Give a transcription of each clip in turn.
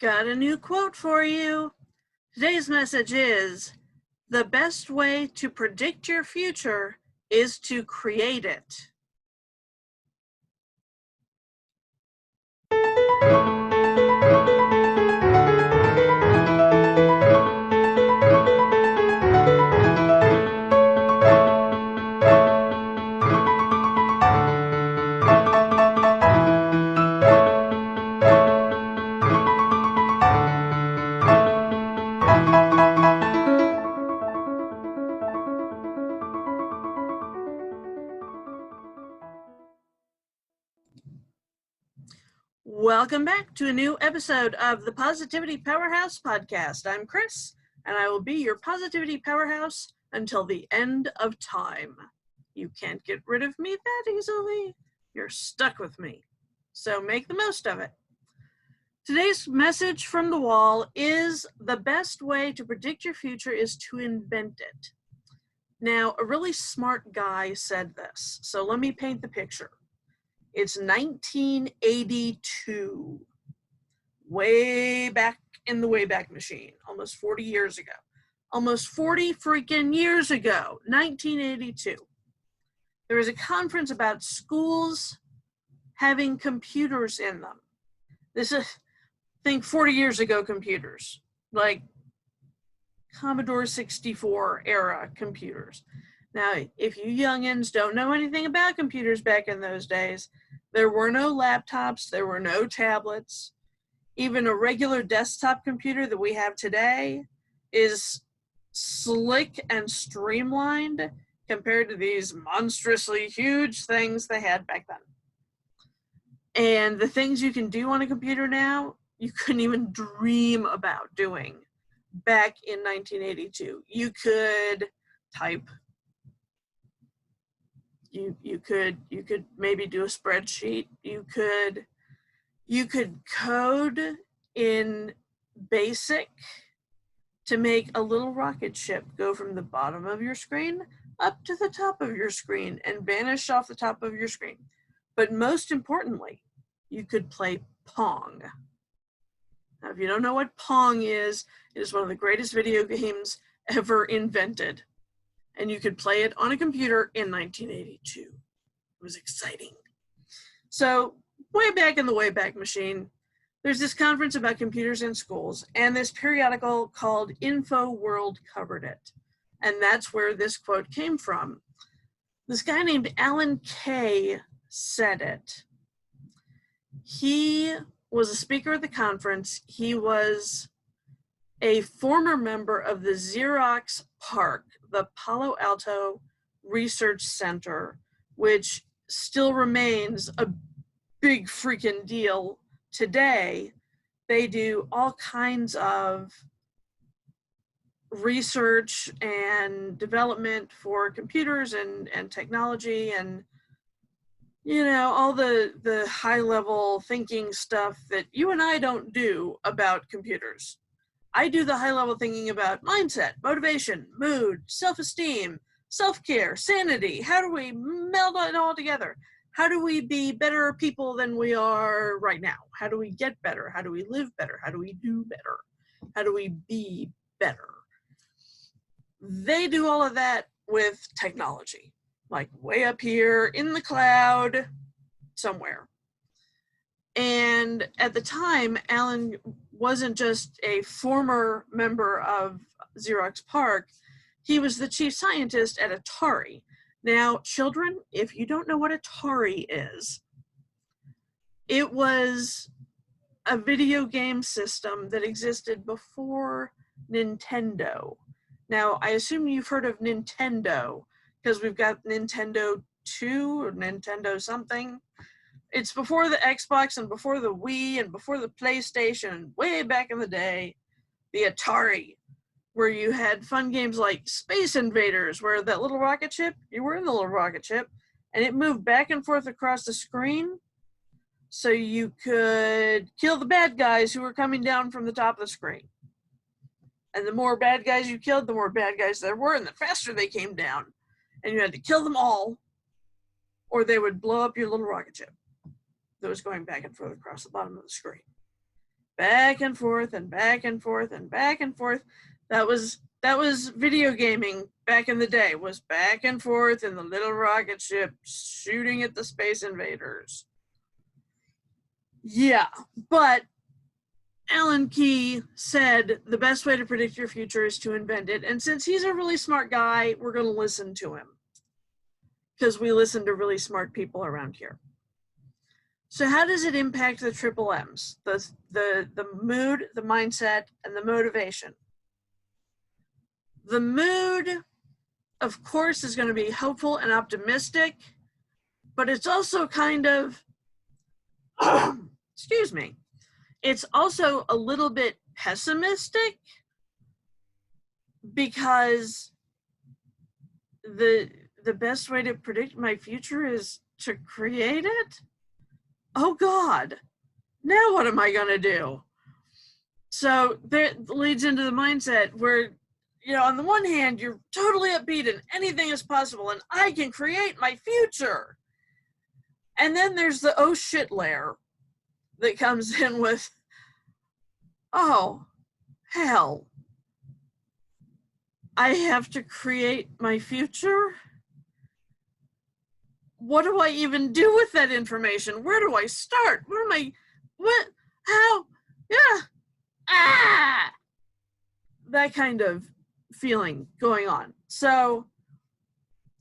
Got a new quote for you. Today's message is, the best way to predict your future is to create it. Welcome back to a new episode of the Positivity Powerhouse podcast. I'm Kriss, and I will be your Positivity Powerhouse until the end of time. You can't get rid of me that easily. You're stuck with me. So make the most of it. Today's message from the wall is, the best way to predict your future is to invent it. Now, a really smart guy said this, so let me paint the picture. It's 1982, way back in the Wayback Machine, almost 40 years ago. Almost 40 freaking years ago, 1982. There was a conference about schools having computers in them. This is, think 40 years ago computers, like Commodore 64 era computers. Now, if you youngins don't know anything about computers back in those days, there were no laptops, there were no tablets. Even a regular desktop computer that we have today is slick and streamlined compared to these monstrously huge things they had back then. And the things you can do on a computer now, you couldn't even dream about doing back in 1982. You could type. You could maybe do a spreadsheet. You could code in BASIC to make a little rocket ship go from the bottom of your screen up to the top of your screen and vanish off the top of your screen. But most importantly, you could play Pong. Now, if you don't know what Pong is, it is one of the greatest video games ever invented. And you could play it on a computer in 1982. It was exciting. So way back in the Wayback Machine, there's this conference about computers in schools, and this periodical called Info World covered it. And that's where this quote came from. This guy named Alan Kay said it. He was a speaker at the conference. He was a former member of the Xerox PARC, the Palo Alto Research Center, which still remains a big freaking deal today. They do all kinds of research and development for computers and technology and, you know, all the high-level thinking stuff that you and I don't do about computers. I do the high-level thinking about mindset, motivation, mood, self-esteem, self-care, sanity. How do we meld it all together? How do we be better people than we are right now? How do we get better? How do we live better? How do we do better? How do we be better? They do all of that with technology, like way up here in the cloud somewhere. And at the time, Alan wasn't just a former member of Xerox PARC, he was the chief scientist at Atari. Now, children, if you don't know what Atari is, it was a video game system that existed before Nintendo. Now, I assume you've heard of Nintendo, because we've got Nintendo 2 or Nintendo something. It's before the Xbox and before the Wii and before the PlayStation, way back in the day, the Atari, where you had fun games like Space Invaders, where that little rocket ship, you were in the little rocket ship, and it moved back and forth across the screen so you could kill the bad guys who were coming down from the top of the screen. And the more bad guys you killed, the more bad guys there were, and the faster they came down. And you had to kill them all, or they would blow up your little rocket ship that was going back and forth across the bottom of the screen. back and forth and back and forth and back and forth. That was video gaming back in the day, was back and forth in the little rocket ship shooting at the space invaders. Yeah, but Alan Key said the best way to predict your future is to invent it. And since he's a really smart guy, we're going to listen to him, because we listen to really smart people around here. So how does it impact the triple M's? The mood, the mindset, and the motivation. The mood, of course, is going to be hopeful and optimistic, but it's also kind of, excuse me, it's also a little bit pessimistic, because the best way to predict my future is to create it? Oh God, now what am I gonna do? So that leads into the mindset where, on the one hand, you're totally upbeat and anything is possible and I can create my future. And then there's the oh shit layer that comes in with, oh, hell, I have to create my future? What do I even do with that information? Where do I start? How? Yeah. That kind of feeling going on. So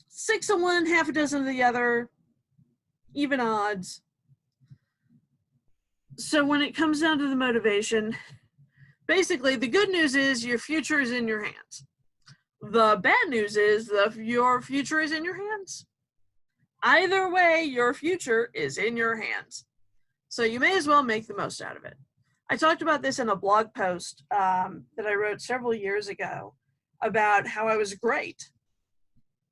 6 of one, half a dozen of the other, even odds. So when it comes down to the motivation, basically the good news is your future is in your hands. The bad news is your future is in your hands. Either way, your future is in your hands. So you may as well make the most out of it. I talked about this in a blog post that I wrote several years ago about how I was great.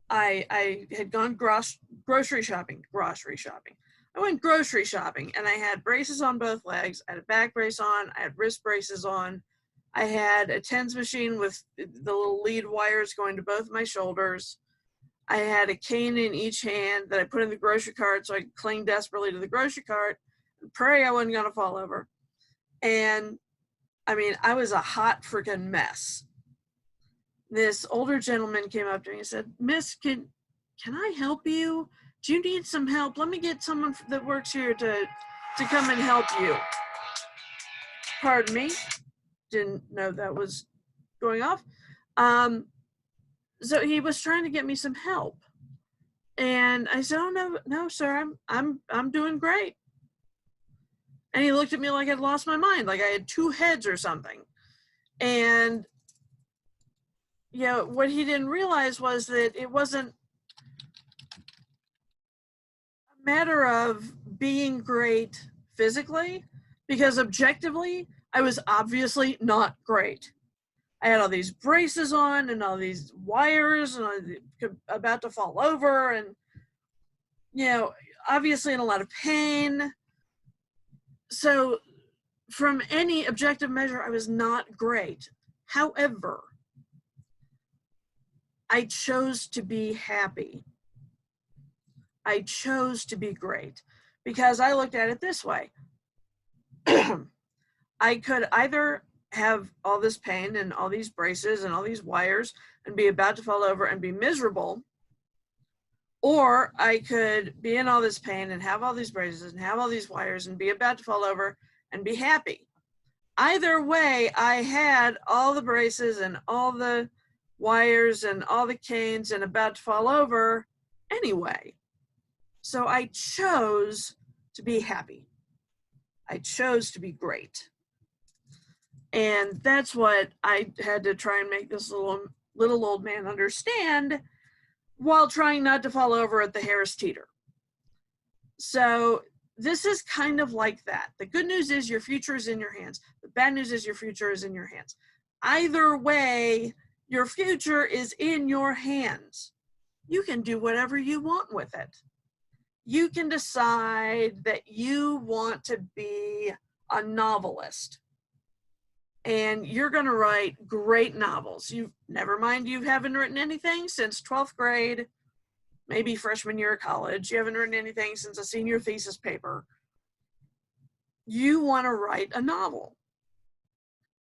I had gone grocery shopping. I went grocery shopping and I had braces on both legs. I had a back brace on. I had wrist braces on. I had a TENS machine with the little lead wires going to both my shoulders. I had a cane in each hand that I put in the grocery cart so I could cling desperately to the grocery cart and pray I wasn't going to fall over. And I mean, I was a hot freaking mess. This older gentleman came up to me and said, "Miss, can I help you? Do you need some help? Let me get someone that works here to come and help you." Pardon me. Didn't know that was going off. So he was trying to get me some help. And I said, "Oh, no, sir, I'm doing great." And he looked at me like I'd lost my mind, like I had 2 heads or something. And what he didn't realize was that it wasn't a matter of being great physically, because objectively, I was obviously not great. I had all these braces on and all these wires and I was about to fall over and, obviously in a lot of pain. So from any objective measure, I was not great. However, I chose to be happy. I chose to be great because I looked at it this way. I could either have all this pain and all these braces and all these wires and be about to fall over and be miserable, or I could be in all this pain and have all these braces and have all these wires and be about to fall over and be happy. Either way, I had all the braces and all the wires and all the canes and about to fall over anyway. So I chose to be happy. I chose to be great. And that's what I had to try and make this little old man understand while trying not to fall over at the Harris Teeter. So this is kind of like that. The good news is your future is in your hands. The bad news is your future is in your hands. Either way, your future is in your hands. You can do whatever you want with it. You can decide that you want to be a novelist and you're going to write great novels. Never mind you haven't written anything since 12th grade, maybe freshman year of college. You haven't written anything since a senior thesis paper. You want to write a novel.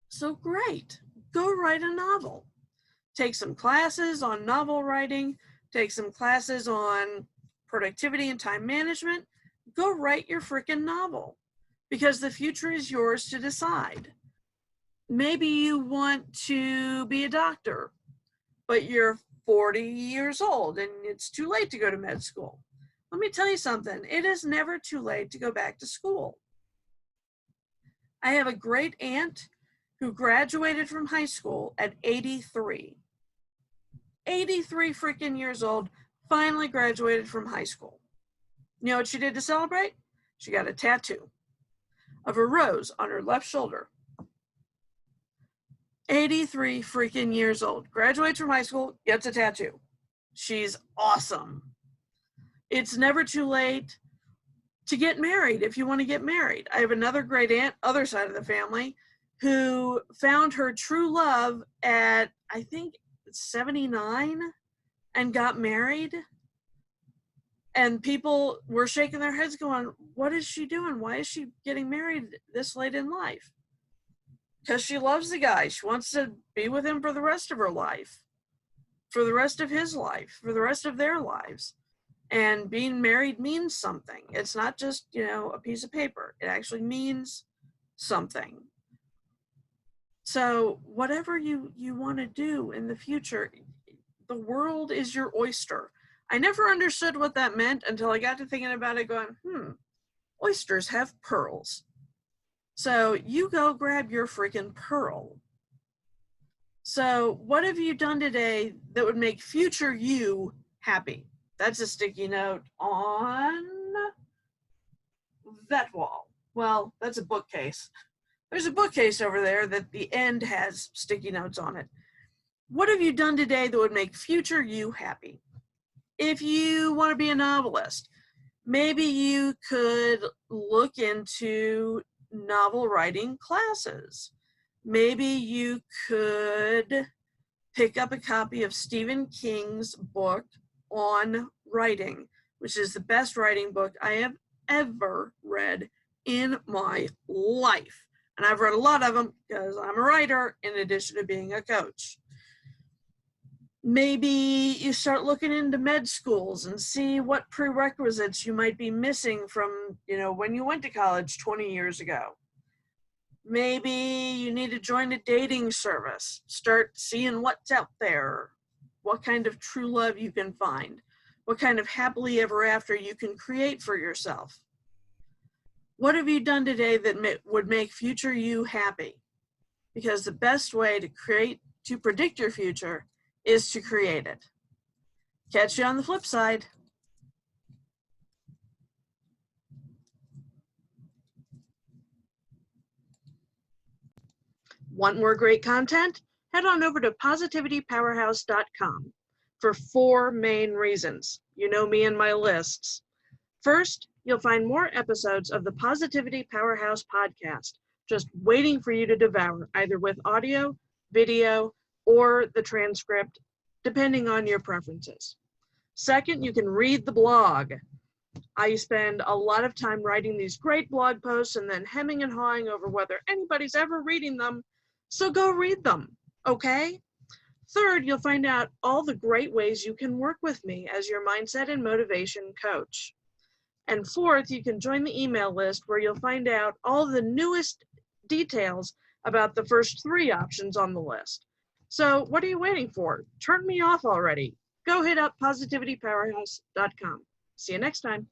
So great, go write a novel. Take some classes on novel writing, take some classes on productivity and time management. Go write your freaking novel, because the future is yours to decide. Maybe you want to be a doctor, but you're 40 years old and it's too late to go to med school. Let me tell you something, it is never too late to go back to school. I have a great aunt who graduated from high school at 83. 83 freaking years old, finally graduated from high school. You know what she did to celebrate? She got a tattoo of a rose on her left shoulder. 83 freaking years old, graduates from high school, gets a tattoo. She's awesome. It's never too late to get married if you want to get married. I have another great aunt, other side of the family, who found her true love at, I think, 79 and got married. And people were shaking their heads going, what is she doing? Why is she getting married this late in life? Because she loves the guy. She wants to be with him for the rest of her life, for the rest of his life, for the rest of their lives. And being married means something. It's not just, a piece of paper. It actually means something. So whatever you want to do in the future, the world is your oyster. I never understood what that meant until I got to thinking about it going, oysters have pearls. So you go grab your freaking pearl. So what have you done today that would make future you happy? That's a sticky note on that wall. Well, that's a bookcase. There's a bookcase over there that the end has sticky notes on it. What have you done today that would make future you happy? If you want to be a novelist, maybe you could look into novel writing classes. Maybe you could pick up a copy of Stephen King's book on writing, which is the best writing book I have ever read in my life. And I've read a lot of them because I'm a writer in addition to being a coach. Maybe you start looking into med schools and see what prerequisites you might be missing from, when you went to college 20 years ago. Maybe you need to join a dating service, start seeing what's out there, what kind of true love you can find, what kind of happily ever after you can create for yourself. What have you done today that would make future you happy? Because the best way to predict your future is to create it. Catch you on the flip side. Want more great content? Head on over to positivitypowerhouse.com for 4 main reasons. You know me and my lists. First, you'll find more episodes of the Positivity Powerhouse podcast just waiting for you to devour, either with audio, video, or the transcript, depending on your preferences. Second, you can read the blog. I spend a lot of time writing these great blog posts and then hemming and hawing over whether anybody's ever reading them, so go read them, okay? Third, you'll find out all the great ways you can work with me as your mindset and motivation coach. And fourth, you can join the email list where you'll find out all the newest details about the first 3 options on the list. So what are you waiting for? Turn me off already. Go hit up positivitypowerhouse.com. See you next time.